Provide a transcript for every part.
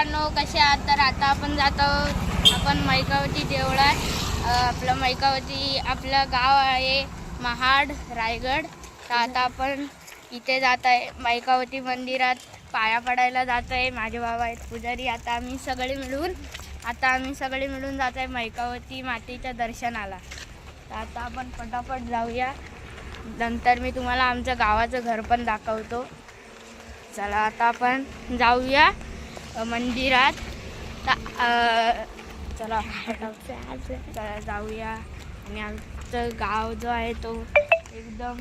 मित्रांनो, कसे आहात? तर आता आपण जात आहोत आपण मैकावती देवळात. आपलं मैकावती आपलं गाव आहे महाड, रायगड. तर आता आपण इथे जात आहे मैकावती मंदिरात पाया पडायला जात आहे. माझे बाबा आहेत पुजारी. आता आम्ही सगळे मिळून जात आहे मैकावती मातेच्या दर्शनाला. तर आता आपण पटापट जाऊया. नंतर मी तुम्हाला आमच्या गावाचं घर पण दाखवतो. चला आता आपण जाऊया मंदिरात. चला जाऊया. आणि आमचं गाव जो आहे तो एकदम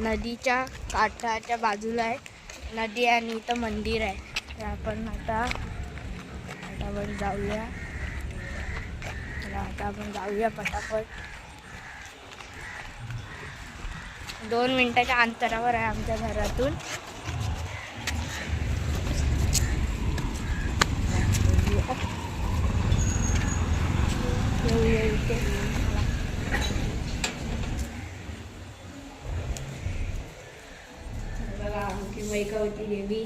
नदीच्या काठाच्या बाजूला आहे. नदी आणि इथं मंदिर आहे. तर आपण आता जाऊया. चला आता आपण जाऊया पटापट. 2 मिनिटाच्या अंतरावर आहे आमच्या घरातून. बघा आमची मैकावती देवी.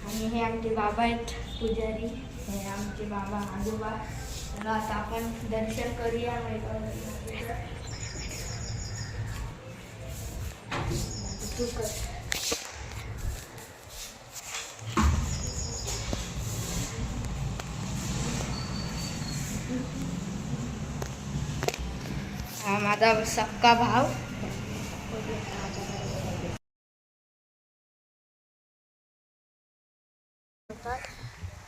आणि हे आमचे बाबा आहेत पुजारी. हे आमचे बाबा आजोबा. तर आता आपण दर्शन करूया मैकावतीचं. हा माझा सक्का भाव.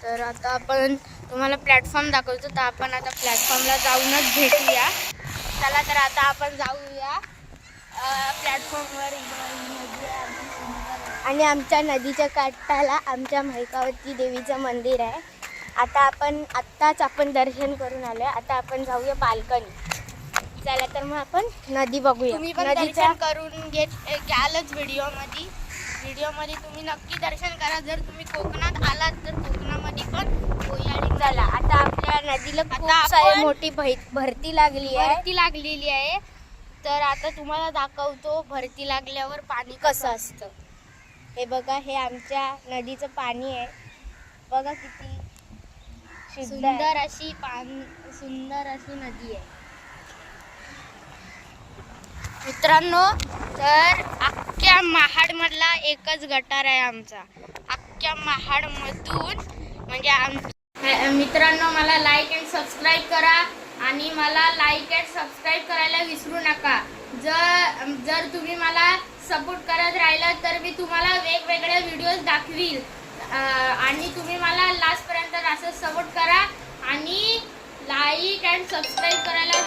तर आता आपण तुम्हाला प्लॅटफॉर्म दाखवतो. तर आपण आता प्लॅटफॉर्मला जाऊनच भेटूया. चला तर आता आपण जाऊया प्लॅटफॉर्मवर. आणि आमच्या नदीच्या काठाला आमच्या मैकावती देवीचं मंदिर आहे. आत्ताच आपण दर्शन करून आलोय. आता आपण जाऊया बाल्कनी. चला तर मग आपण नदी बघूया. तुम्ही पण दर्शन करून घ्यालच व्हिडिओमध्ये तुम्ही नक्की दर्शन करा. जर तुम्ही कोकणात आलात तर कोकणामध्ये पण होईल. चला आता आपल्या नदीला खूप मोठी भरती लागलेली आहे. तर आता तुम्हाला दाखवतो भरती लागल्यावर पाणी कसं असतं. हे बघा, हे आमच्या नदीचं पाणी आहे. बघा किती सुंदर अशी नदी आहे मित्रांनो. तर अख्ख्या महाडमधला एकच गटार आहे आमचा. अख्ख्या महाडमधून म्हणजे मित्रांनो, मला लाईक अँड सबस्क्राईब करा. आणि मला लाईक अँड सबस्क्राईब करायला विसरू नका. जर तुम्ही मला सपोर्ट करत राहिला तर मी तुम्हाला वेगवेगळे व्हिडिओज दाखवील. आणि तुम्ही मला लास्टपर्यंत असं सपोर्ट करा. आणि लाईक अँड सबस्क्राईब करायला